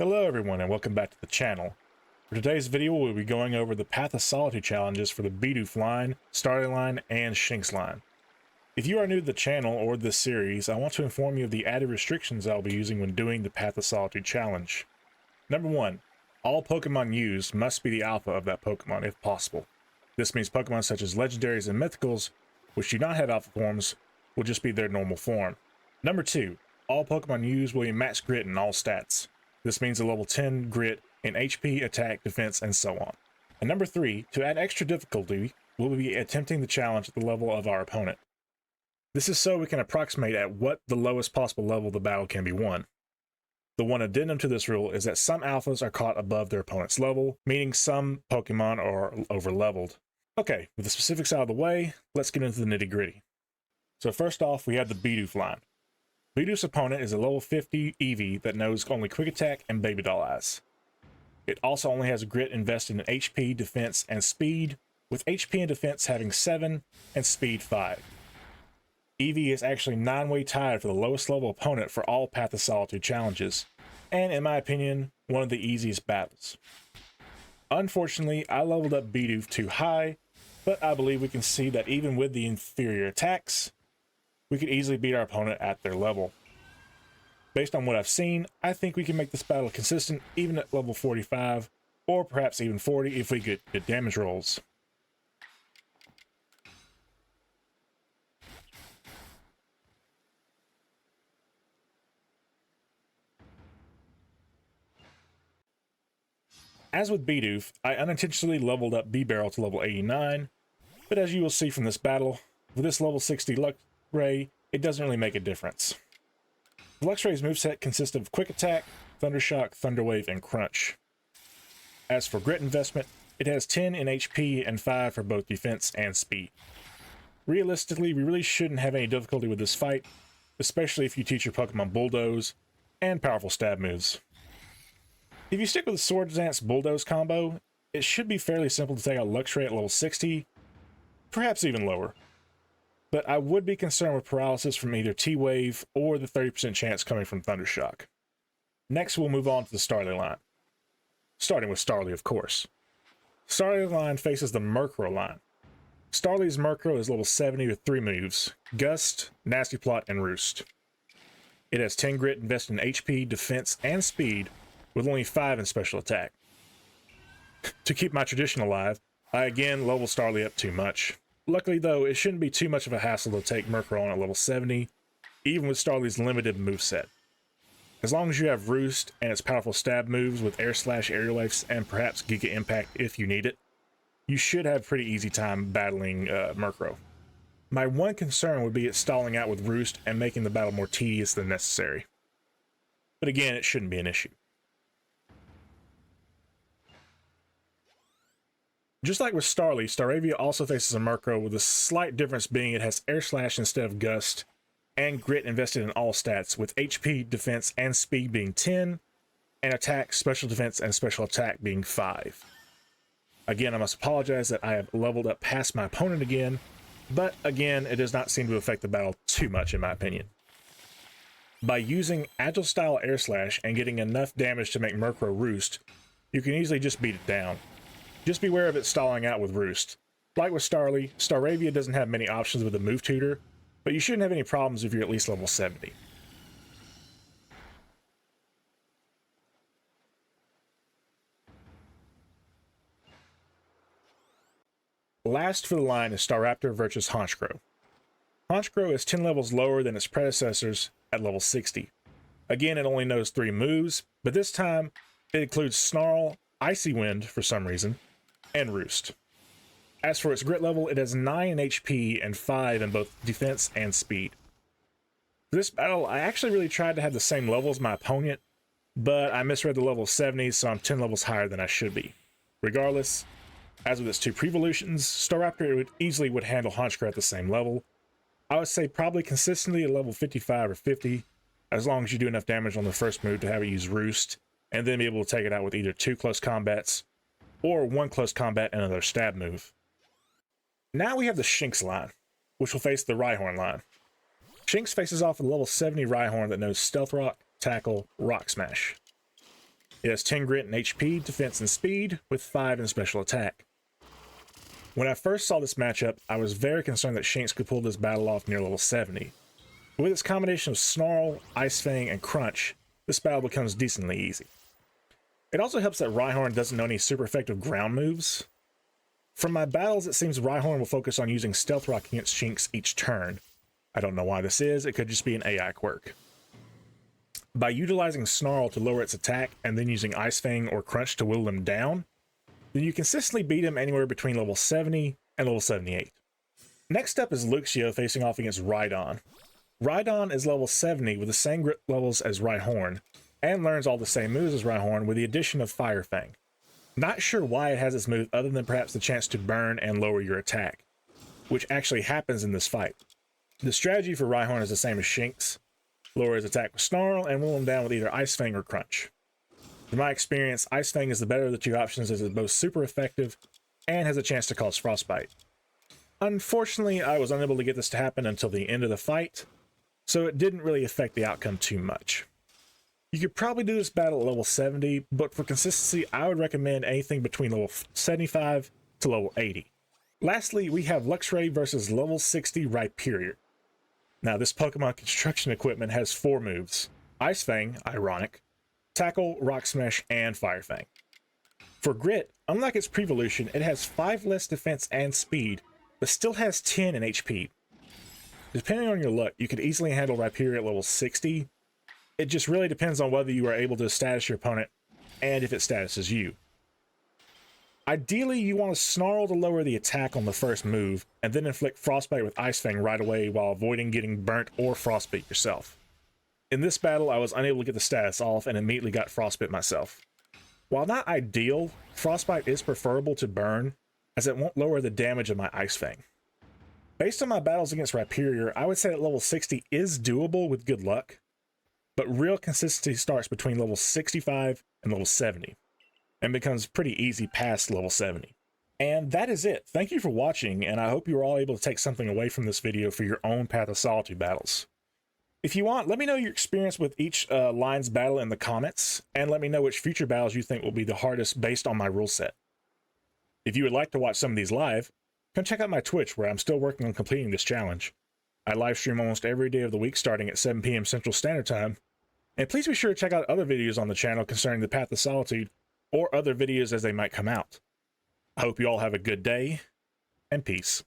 Hello everyone and welcome back to the channel. For today's video we'll be going over the Path of Solitude challenges for the Bidoof line, Starly line, and Shinx line. If you are new to the channel or this series, I want to inform you of the added restrictions I'll be using when doing the Path of Solitude challenge. Number 1. All Pokemon used must be the alpha of that Pokemon if possible. This means Pokemon such as legendaries and mythicals, which do not have alpha forms, will just be their normal form. Number 2. All Pokemon used will be max grit in all stats. This means a level 10 grit in HP, attack, defense, and so on. And number 3, to add extra difficulty, we'll be attempting the challenge at the level of our opponent. This is so we can approximate at what the lowest possible level the battle can be won. The one addendum to this rule is that some alphas are caught above their opponent's level, meaning some Pokemon are over-leveled. Okay, with the specifics out of the way, let's get into the nitty-gritty. So first off, we have the Bidoof line. Bidoof's opponent is a level 50 Eevee that knows only Quick Attack and Baby Doll Eyes. It also only has grit invested in HP, defense, and speed, with HP and defense having 7 and speed 5. Eevee is actually 9-way tied for the lowest level opponent for all Path of Solitude challenges, and in my opinion, one of the easiest battles. Unfortunately, I leveled up Bidoof too high, but I believe we can see that even with the inferior attacks, we could easily beat our opponent at their level. Based on what I've seen, I think we can make this battle consistent even at level 45, or perhaps even 40 if we get good damage rolls. As with Bidoof, I unintentionally leveled up Bibarel to level 89, but as you will see from this battle, with this level 60 Luxray, it doesn't really make a difference. The Luxray's moveset consists of Quick Attack, Thunder Shock, Thunder Wave, and Crunch. As for grit investment, it has 10 in HP and 5 for both defense and speed. Realistically, we really shouldn't have any difficulty with this fight, especially if you teach your Pokemon Bulldoze and powerful stab moves. If you stick with the Sword Dance Bulldoze combo, it should be fairly simple to take out Luxray at level 60, perhaps even lower. But I would be concerned with paralysis from either T-Wave or the 30% chance coming from Thunder Shock. Next, we'll move on to the Starly line. Starting with Starly, of course. Starly line faces the Murkrow line. Starly's Murkrow is level 70 with 3 moves: Gust, Nasty Plot, and Roost. It has 10 grit invested in HP, defense, and speed, with only 5 in special attack. To keep my tradition alive, I again level Starly up too much. Luckily though, it shouldn't be too much of a hassle to take Murkrow on at level 70, even with Starly's limited moveset. As long as you have Roost and its powerful stab moves with Air Slash, Aerial Waves, and perhaps Giga Impact if you need it, you should have a pretty easy time battling Murkrow. My one concern would be it stalling out with Roost and making the battle more tedious than necessary. But again, it shouldn't be an issue. Just like with Starly, Staravia also faces a Murkrow, with a slight difference being it has Air Slash instead of Gust, and grit invested in all stats, with HP, defense, and speed being 10, and attack, special defense, and special attack being 5. Again, I must apologize that I have leveled up past my opponent again, but again, it does not seem to affect the battle too much in my opinion. By using Agile Style Air Slash and getting enough damage to make Murkrow Roost, you can easily just beat it down. Just beware of it stalling out with Roost. Like with Starly, Staravia doesn't have many options with a move tutor, but you shouldn't have any problems if you're at least level 70. Last for the line is Staraptor versus Honchkrow. Honchkrow is 10 levels lower than its predecessors at level 60. Again, it only knows 3 moves, but this time it includes Snarl, Icy Wind for some reason, and Roost. As for its grit level, it has 9 in HP and 5 in both defense and speed. For this battle, I actually really tried to have the same level as my opponent, but I misread the level 70, so I'm 10 levels higher than I should be. Regardless, as with its 2 pre-evolutions, Staraptor easily would handle Honchkrow at the same level. I would say probably consistently at level 55 or 50, as long as you do enough damage on the first move to have it use Roost, and then be able to take it out with either 2 close combats, or 1 close combat and another stab move. Now we have the Shinx line, which will face the Rhyhorn line. Shinx faces off with a level 70 Rhyhorn that knows Stealth Rock, Tackle, Rock Smash. It has 10 grit and HP, defense and speed, with 5 in special attack. When I first saw this matchup, I was very concerned that Shinx could pull this battle off near level 70. But with its combination of Snarl, Ice Fang, and Crunch, this battle becomes decently easy. It also helps that Rhyhorn doesn't know any super effective ground moves. From my battles, it seems Rhyhorn will focus on using Stealth Rock against Shinx each turn. I don't know why this is, it could just be an AI quirk. By utilizing Snarl to lower its attack and then using Ice Fang or Crunch to whittle him down, then you consistently beat him anywhere between level 70 and level 78. Next up is Luxio facing off against Rhydon. Rhydon is level 70 with the same grit levels as Rhyhorn, and learns all the same moves as Rhyhorn with the addition of Fire Fang. Not sure why it has this move other than perhaps the chance to burn and lower your attack, which actually happens in this fight. The strategy for Rhyhorn is the same as Shinx. Lower his attack with Snarl and whittle him down with either Ice Fang or Crunch. From my experience, Ice Fang is the better of the two options as it's both super effective and has a chance to cause Frostbite. Unfortunately, I was unable to get this to happen until the end of the fight, so it didn't really affect the outcome too much. You could probably do this battle at level 70, but for consistency, I would recommend anything between level 75 to level 80. Lastly, we have Luxray versus level 60 Rhyperior. Now, this Pokemon construction equipment has 4 moves: Ice Fang, ironic, Tackle, Rock Smash, and Fire Fang. For Grit, unlike its pre-evolution, it has 5 less defense and speed, but still has 10 in HP. Depending on your luck, you could easily handle Rhyperior at level 60. It just really depends on whether you are able to status your opponent and if it statuses you. Ideally, you want to Snarl to lower the attack on the first move, and then inflict Frostbite with Ice Fang right away while avoiding getting burnt or frostbite yourself. In this battle, I was unable to get the status off and immediately got frostbite myself. While not ideal, Frostbite is preferable to burn, as it won't lower the damage of my Ice Fang. Based on my battles against Rhyperior, I would say that level 60 is doable with good luck, but real consistency starts between level 65 and level 70. And becomes pretty easy past level 70. And that is it. Thank you for watching, and I hope you were all able to take something away from this video for your own Path of Solitude battles. If you want, let me know your experience with each line's battle in the comments, and let me know which future battles you think will be the hardest based on my rule set. If you would like to watch some of these live, come check out my Twitch, where I'm still working on completing this challenge. I live stream almost every day of the week starting at 7 p.m. Central Standard Time, and please be sure to check out other videos on the channel concerning the Path of Solitude, or other videos as they might come out. I hope you all have a good day, and peace.